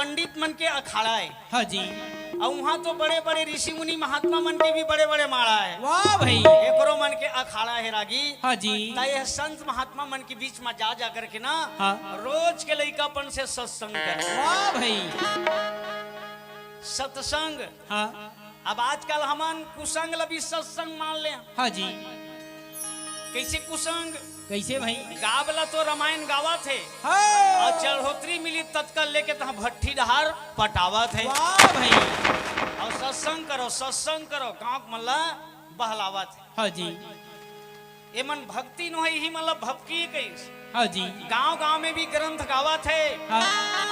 पंडित मन के अखाड़ा है। हाँ जी। और वहाँ तो बड़े बड़े ऋषि मुनि महात्मा मन के भी बड़े बड़े माड़ा है। वाह भाई। एकरो मन के अखाड़ा है रागी। हाँ जी। ताई संत महात्मा मन के बीच में जा जा करके ना हाँ। रोज के लइकापन से सत्संग करे। वाह भाई। सत्संग। हाँ। अब आजकल हमन कुसंग लबी सत्संग मान ले। हाँ जी। कैसे कुसंग? कैसे भाई? गावला तो रामायण गावा थे। हाँ। और चढ़ोतरी मिली तत्काल लेके तहाँ भट्टी डहार पटावा थे। वाह भाई। और सत्संग करो गाँव मल्ला बहलावा थे। हाँ जी। ये मन भक्ति न ही मतलब भक्ति कैसे। हाँ जी। गांव गांव में भी ग्रंथ गावा थे। हाँ।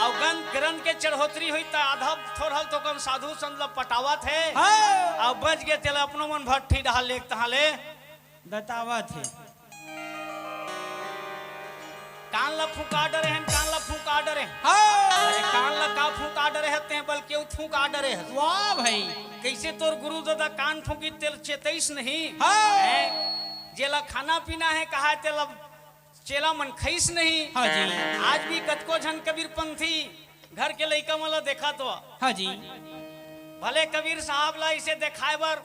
और ग्रंथ के चढ़ोतरी हुई तो आधा थोड़ा तो कम साधु संत पटावा थे। हाँ। और बच गए तेला अपनो मन भट्टी डहाल ले तहाँ ले बतावा थे। कान ला फूका डरे हैं, कान ला फूका डरे। हाँ। अरे कान ला का फूका डरे हते हैं बल्कि फूका डरे है। वाह भाई। कैसे तोर गुरु दादा कान फूकी तेल चेतैस नहीं। हाँ। जेला खाना पीना है कहा है तेला चेला मन खैस नहीं। हाँ जी। आज भी कतको झन कबीर पंथी घर के लइका मला देखा तो। हाँ जी। भले कबीर साहब ला इसे देखाए बर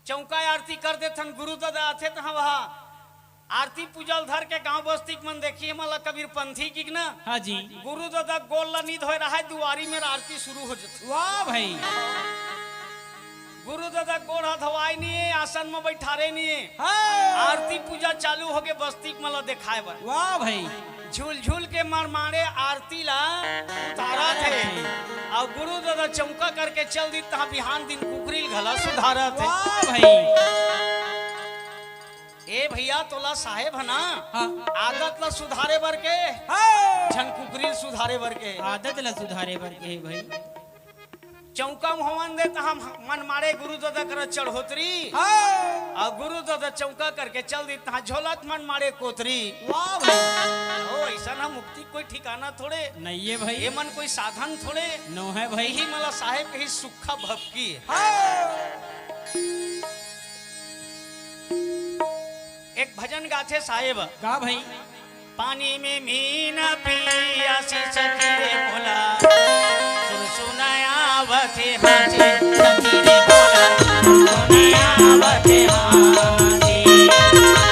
चौका आरती कर देथन गुरु दादा आथे तहाँ वहाँ आरती पूजल धर के गांव बस्ती मन देखिए मला कबीर पंथी की ना। हाँ जी। गुरु दादा गोल ला नींद हो रहा है दुआरी में आरती शुरू हो जाती। वाह भाई। गुरु दादा गोड़ हाथ हवाई नहीं है, आसन में बैठा रहे नहीं है। हाँ। आरती पूजा चालू हो गए बस्ती मला दिखाए बर। वाह भाई। झूल झूल के मार मारे आरती ला उतारा थे। और गुरु दादा चौका करके चल दी तहाँ बिहान दिन कुकरी घला सुधारा थे। वाह भाई। ए भैया तोला साहेब है ना। हाँ। आदत ला सुधारे बर के हाँ। झन कुकरी सुधारे बर के आदत ला सुधारे बर के भाई। चौका हवन दे तहाँ मन मारे गुरु दादा कर चढ़ोतरी। हाँ। और गुरु दादा चौका करके चल दी तहाँ झोलत मन मारे कोतरी। वाह भाई। ओ ऐसा ना मुक्ति कोई ठिकाना थोड़े नहीं है भाई। ये मन कोई साधन थोड़े नो है भाई। यही मला साहेब कही सुखा भक्ति। एक भजन गाथे साहेब। गा भाई। पानी में मीना पियासी सखी रे बोला सुन सुनाया बथे हाथी सखी रे बोला सुनाया बथे हाथी।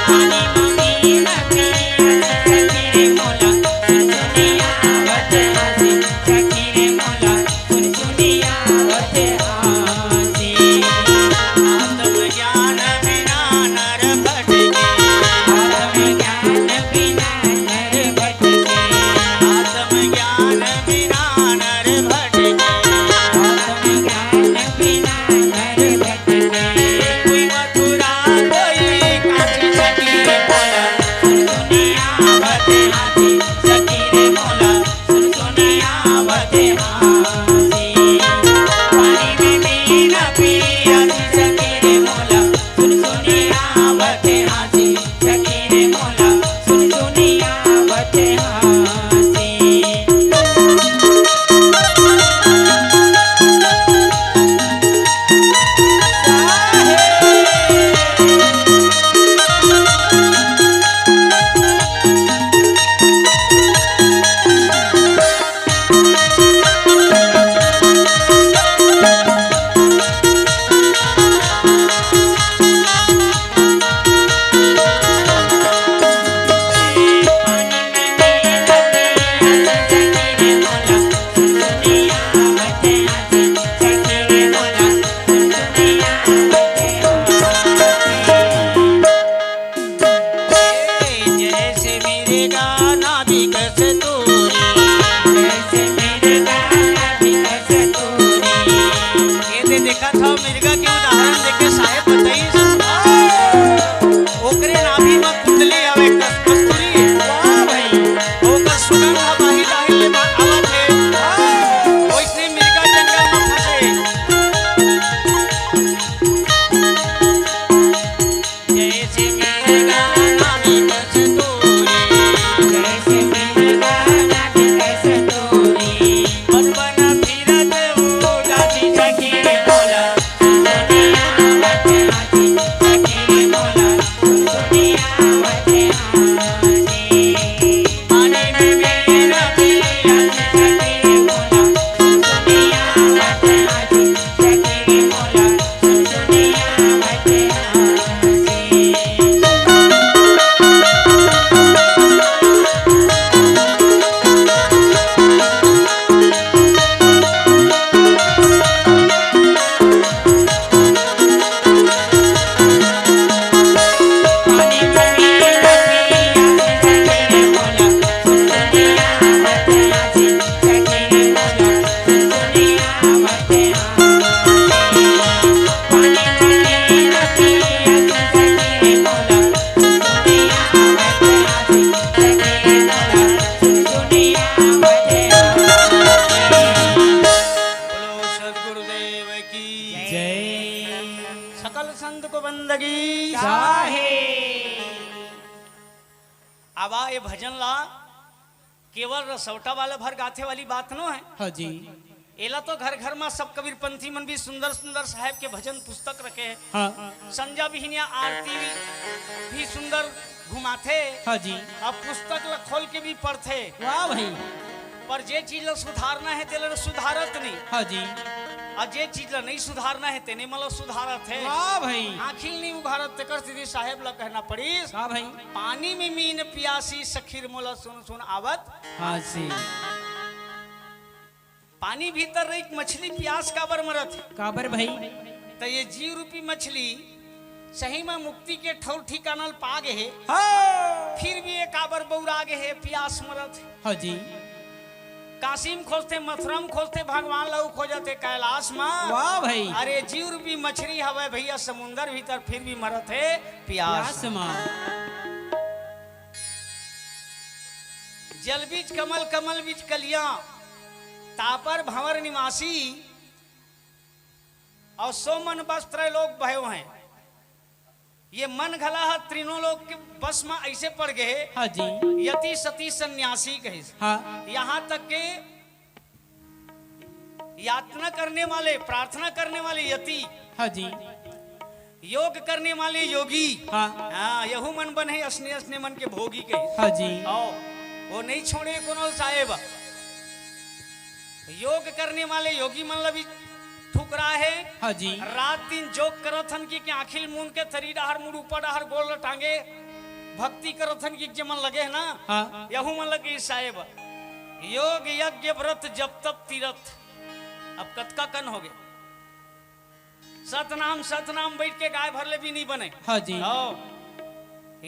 पानी में मीना पियासी सखी रे बोला सुन सुनिया बथे हाथी सखी रे बोला सुन सुनिया बथे हाथी। आत्म ज्ञान बिना नर भटके, आत्म ज्ञान बिना नर भटके, आत्म ज्ञान बिना नर भटके, आत्म ज्ञान बिना नर भटके। कोई मथुरा कोई काशी सखी रे बोला सुन सुनिया बथे हाथी सखी रे बोला सुन सुनिया बथे हाथी। पानी में मीना पियासी सखी रे बोला सुन सुनिया बथे हाथी सखी रे बोला सुन सुनिया बथे हाथी। गाहे। अब ये भजन ला केवल रसौटा वाला भर गाथे वाली बात नो है। हाँ जी। एला तो घर घर में सब कबीर पंथी मन भी सुंदर सुंदर साहेब के भजन पुस्तक रखे हैं। हाँ संध्या बिहनिया आरती भी सुंदर घुमाथे। हाँ जी। अब पुस्तक ला खोल के भी पढ़थे। वाह भाई। पर जे चीज ला सुधारना है तेला सुधारत नहीं। हाँ जी। और जे चीज ला नहीं सुधारना है तेने मतलब सुधारत है। वाह भाई। आखिल नहीं उघारत तेकर सीधी साहेब ला कहना पड़ीस। हाँ भाई। पानी में मीन पियासी सखीर मोला सुन सुन आवत। हाँ जी। पानी भीतर रही मछली प्यास काबर मरत है। काबर भाई। तो ये जीव रूपी मछली सही में मुक्ति के ठौर ठिकाना पा गए है। हाँ। फिर भी एक काबर बौरा गए है प्यास मरत है। हाँ जी। काशीम खोजते मथुरा में खोजते भगवान लहू खोजते कैलाश में। वाह भाई। अरे जीव रूपी मछली हवे भैया समुंदर भीतर फिर भी मरत है प्यास। जल बीच कमल कमल बीच कलिया तापर भंवर निवासी और सो मन वस्त्र लोग भयो हैं। ये मन घला है तीनों लोग के बस में ऐसे पड़ गए। हाँ जी। यति सती सन्यासी कहे। हाँ। यहाँ तक के यातना करने वाले प्रार्थना करने वाले यति। हाँ जी। योग करने वाले योगी। हाँ। हाँ यहू मन बने असने असने मन के भोगी कहे। हाँ जी। आओ वो नहीं छोड़े कुनल साहेब। योग करने वाले योगी मन भी ठुकरा है। हाँ जी। रात दिन जोग करथन की आखिल मुन के थरी डहर मुड़ ऊपर डहर गोल टांगे भक्ति करथन की मन लगे है ना। हाँ। यहू मन लगे साहेब योग यज्ञ व्रत जप तप तीरथ। अब कतका कन हो गए सतनाम बैठ के गाय भरले भी नहीं बने। हाँ जी।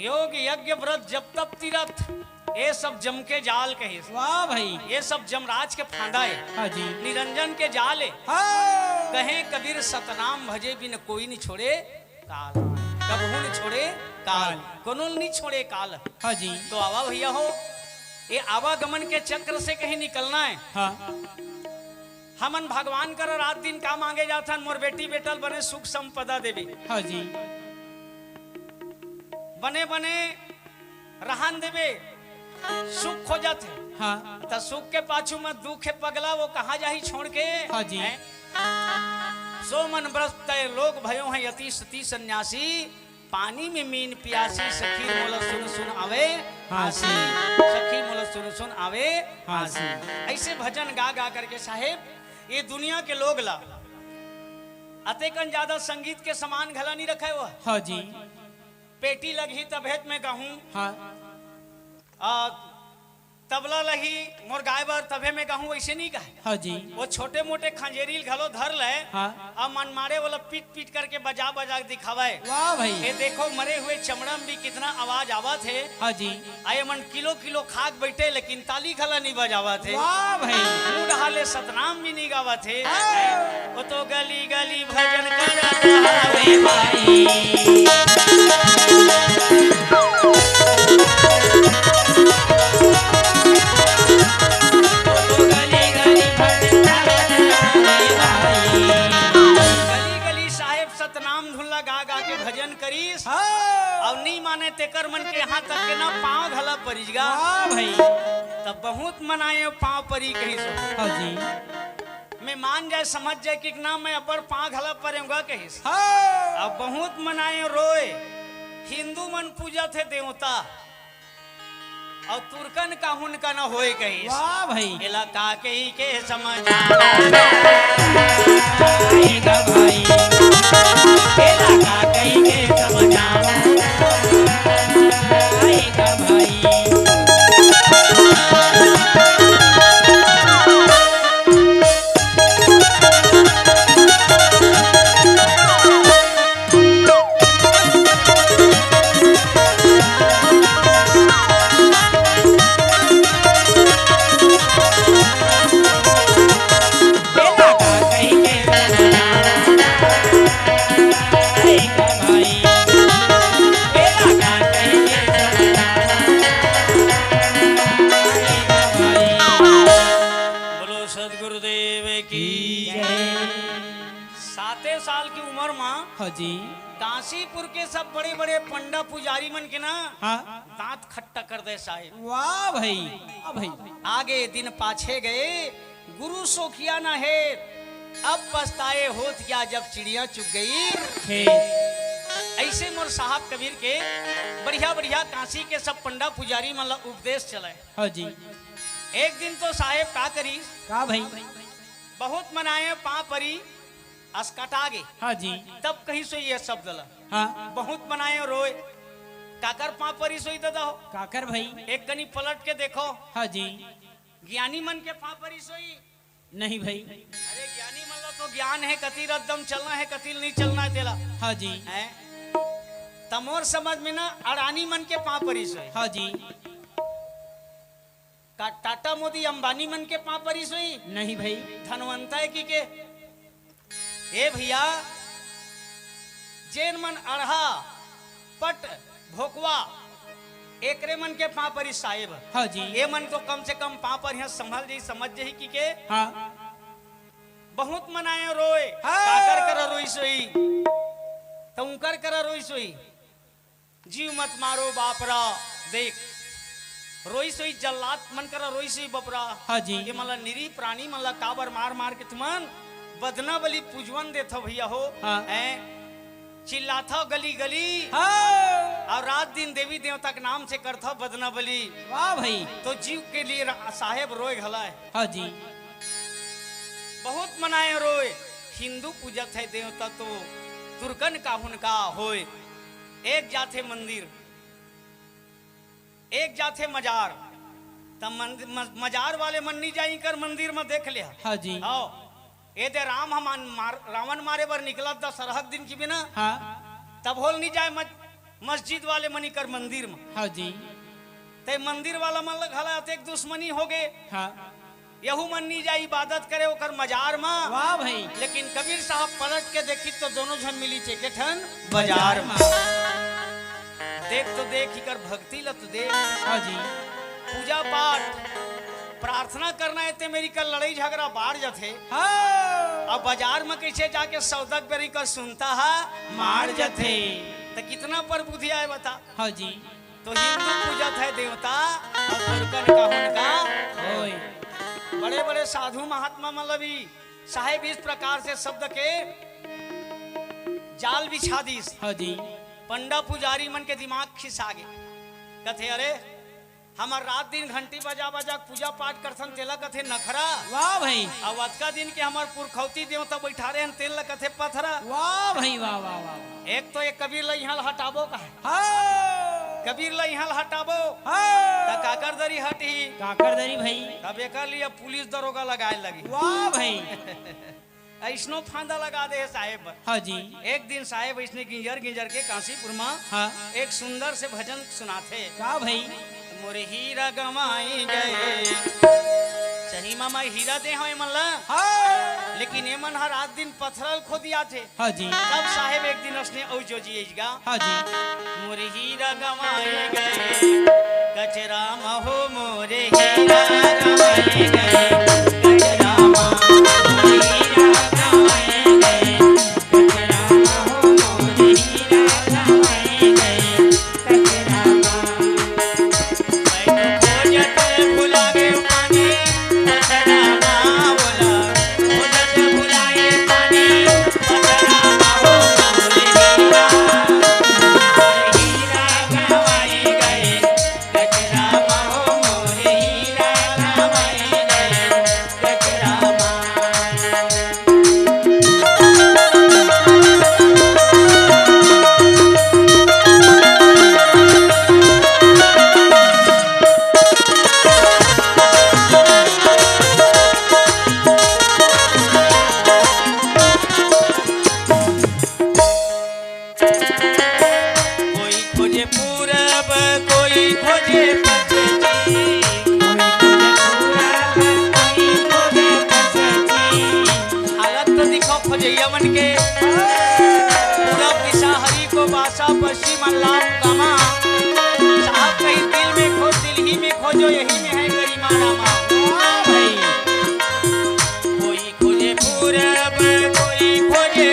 योग यज्ञ व्रत जप तप तीरथ ये सब जम के जाल कहे। वाह भाई। ये सब जमराज के फांदा है। हाँ जी। निरंजन के जाल है। हाँ। कहे कबीर सतनाम भजे बिन कोई नहीं छोड़े काल। कबहू नहीं छोड़े काल कोनो नहीं छोड़े काल। हाँ जी। तो आवा भैया हो ये आवागमन के चक्र से कहीं निकलना है। हाँ। हमन भगवान कर रात दिन का मांगे जाता मोर बेटी बेटल बने सुख संपदा देवी। हाँ जी। बने बने रहन देवे सुख खो जाते। हाँ। तो सुख के पाछू में दुख है पगला वो कहाँ जाही छोड़ के। हाँ जी। सो मन व्रत लोग भयो हैं यति सती सन्यासी पानी में मीन पियासी सखी मोला सुन सुन आवे हासी। सखी मोला सुन सुन आवे हासी। ऐसे भजन गा गा करके साहेब ये दुनिया के लोग ला अतेकन ज्यादा संगीत के समान घला नहीं रखे हुआ। हाँ जी। पेटी लगी तबेत में कहूँ। हाँ। तबला लही मोर गाय बार तबे में कहूँ ऐसे नहीं कहे। हाँ जी। वो छोटे मोटे खंजेरील घलो धर ले। हाँ। अब मन मारे वाला पीट पीट करके बजा बजा दिखावे। वाह भाई। ये देखो मरे हुए चमड़ा में भी कितना आवाज आवत है। हाँ जी। आये मन किलो किलो खाक बैठे लेकिन ताली खला नहीं बजावत है। वाह भाई। मुंह हाले सतनाम भी नहीं गावत है। वो तो गली गली भजन भजन करीस। और नहीं माने तेकर मन के यहाँ तक के ना पाँव घला परिजगा। भाई तब बहुत मनाए पाँव परी कहीं सो। हाँ जी। मैं मान जाए समझ जाए कि ना मैं अपर पाँव घला परेगा कहीं। हाँ। अब बहुत मनाए रोए हिंदू मन पूजा थे देवता और तुर्कन का हुनका न होए कहीं। वाह भाई। इलाका के ही के समझ भाई कहीं के समझावा भाई। 7 साल की उम्र में हाँ जी। काशीपुर के सब बड़े बड़े पंडा पुजारी मन के ना हाँ। दांत खट्टा कर दे साहेब। वाह भाई, वाह भाई। आगे दिन पाछे गए, गुरु सो किया ना है, अब पछताए होत क्या जब चिड़िया चुग गई। खेत। ऐसे मोर साहब कबीर के बढ़िया बढ़िया काशी के सब पंडा पुजारी मन ला उपदेश चले। हाँ जी। एक दिन तो साहेब का करी, का भाई। बहुत मनाए पा परी अस्कटा गे। हाँ जी। तब कहीं सो ये शब्द ला, हाँ। बहुत मनाए रोए, काकर पा परी सोई दादा हो। काकर भाई। एक कनी पलट के देखो, हाँ जी। ज्ञानी मन के पा परी सोई। नहीं भाई। अरे ज्ञानी मन ला तो ज्ञान है, कति रद्दम चलना है, कति नहीं चलना है तेला। हाँ जी। है तमोर समझ में ना अडानी मन के पा परी सोई। हाँ जी। टाटा मोदी अंबानी मन के पा परी सोई। नहीं भाई। धनवंता है की के ए भैया, जैन मन अढ़ा पट भोकवा एकरे मन के पा परी साहेब। हाँ जी। ए मन तो कम से कम पा पर यहाँ संभल जी समझ जी की के। हाँ। बहुत मनाए रोए, हाँ। काकर कर रोई सोई तो उनकर कर रोई सोई। जीव मत मारो बापरा देख, रोई सोई जल्लाद मन कर रोई सोई बपरा। हाँ जी। ये मला निरी प्राणी मला काबर मार मार के तुमन बदना बली पूजवन देथो भैया हो। हाँ। चिल्लाथा गली गली, हाँ। और रात दिन देवी देवता के नाम से करथा बदना बली। वाह भाई। तो जीव के लिए साहेब रोए घला है। हाँ जी। बहुत मनाए रोए। हिंदू पूजत है देवता तो तुर्कन का हुनका होए। एक जाथे मंदिर, एक जाथे मजार, तब मजार वाले मन नहीं जाई कर मंदिर में देख लिया। हाँ जी। आओ ये दे राम हम रावण मारे बर निकला था सरहद दिन की बिना। हाँ। तब होल नहीं जाए मस्जिद वाले मनी कर मंदिर में। हाँ जी। ते मंदिर वाला मन लग हला एक दुश्मनी हो गए। हाँ। यहू मन नहीं जाए इबादत करे ओकर मजार में। वाह भाई। लेकिन कबीर साहब पलट के देखी तो दोनों जन मिली चे के ठन बाजार में। देख तो देख ही कर भक्ति लत देख। हाँ जी। पूजा पाठ प्रार्थना करना है ते मेरी कल लड़ाई झगड़ा बाढ़ जाते। हाँ। अब बाजार में कैसे जाके सौदक बेरी कर सुनता है मार जाते। तो कितना पर बुद्धि आए बता। हाँ जी। तो हिंदू पूजत है देवता और तुर्कन का हुनका ओए। बड़े बड़े साधु महात्मा मतलब साहेब इस प्रकार से शब्द के जाल बिछा दी। हाँ जी। पंडा पुजारी मन के दिमाग खिसा गे, कथे अरे हमार रात दिन घंटी बजा बजा पूजा पाठ करथन तेला कथे नखरा। वाह भाई। अब अतका दिन के हमार पुरखौती देवता बैठा रहे तेल ला कथे पथरा। वाह भाई, वाह वाह वाह। एक तो एक कबीर ला यहाँ हटाबो का है। हाँ। कबीर ला यहाँ हटाबो हाँ। त काकर दरी हटी। काकर दरी भाई। तब एक लिए पुलिस दरोगा लगाए लगी। वाह भाई। ऐसनो फांदा लगा दे साहेब। हाँ जी। एक दिन साहेब ऐसने गिंजर गिंजर के काशीपुर में हाँ। एक सुंदर से भजन सुनाते। का भाई। मोरे हीरा गमाई गए। सही मामा हीरा दे हैं मन ला। हाँ। लेकिन ये मन हर रात दिन पत्थरल खो दिया थे। हाँ जी। तब साहेब एक दिन उसने औ जो जी गा। हाँ जी। मोरे हीरा गमाए गए, कचरा महो मोरे हीरा गमाए गए, कचरा महो मोरे हीरा गमाए गए, कचरा महो मोरे हीरा गमाए गए, कचरा महो। मैं तो खोजत भुला गए पानी, कचरा महो बोला, खोजत भुलाए पानी, कचरा महो मोरे हीरा। खोजैयावन के पूरब दिशा हरि को बासा पश्चिम अल्लाह गमा। साहब कहीं दिल में खोज दिल ही में खोजो यही में है गरिमा रामा। कोई खोजे पूरब कोई खोजे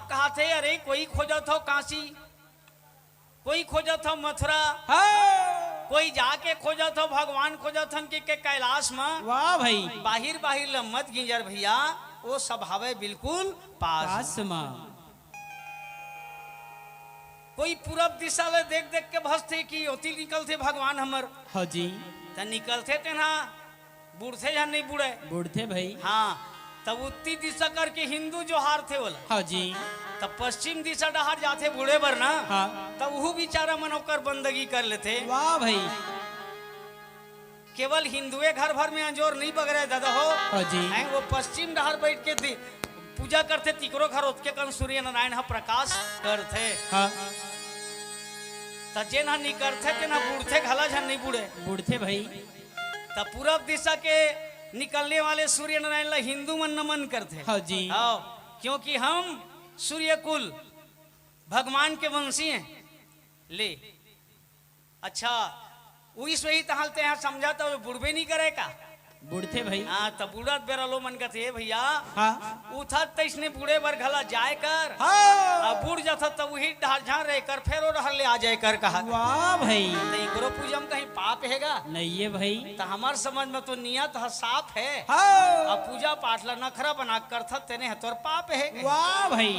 बाप कहा थे अरे कोई खोजत हो काशी, कोई खोजत हो मथुरा, हाँ। कोई जाके खोजत हो भगवान खोजत हन के कैलाश में। वाह भाई। बाहिर बाहिर ल मत गिंजर भैया, वो सब हवे बिल्कुल पास। पास में। कोई पूरब दिशा ले देख देख के भसते कि ओती निकलते भगवान हमर। हाँ जी। त निकलते तेना बूढ़े या नहीं बूढ़े। बूढ़े भाई। हाँ तब उत्ती दिशा करके हिंदू जो हार थे बोला। हाँ जी। तब पश्चिम दिशा डहार जाते बूढ़े बर ना। हाँ। तब वो बेचारा मनोकर बंदगी कर लेते। वाह भाई। केवल हिंदुए घर भर में अंजोर नहीं बगरे दादा हो। हाँ जी। वो पश्चिम डहार बैठ के पूजा करते तिकरो घर उत्के कन सूर्य नारायण हा प्रकाश करते। हाँ। जे ना नहीं करते के ना बूढ़े घला झन नहीं बूढ़े। बूढ़े भाई। तब पूरब दिशा के निकलने वाले सूर्य नारायण ला हिंदू मन नमन करते। हाँ जी। आओ क्योंकि हम सूर्य कुल भगवान के वंशी हैं। ले अच्छा उस वही तहलते हैं समझा तो बुढ़बे नहीं करे का। बूढ़े भाई। हाँ तब बूढ़त बेरलो मन का थे भैया। हाँ। उठत तैसने बूढ़े बर घला जाए कर। हाँ। अब बूढ़ जाता तब वही ढाल झाड़ रहे कर फेरो रहल ले आ जाए कर कहा। वाह भाई। तो इकरो पूजा में कहीं पाप हैगा नहीं है भाई। तो हमार समझ में तो नियत है साफ है। हाँ। अब पूजा पाठ ला नखरा बना कर था तेने तोर पाप है। वाह भाई।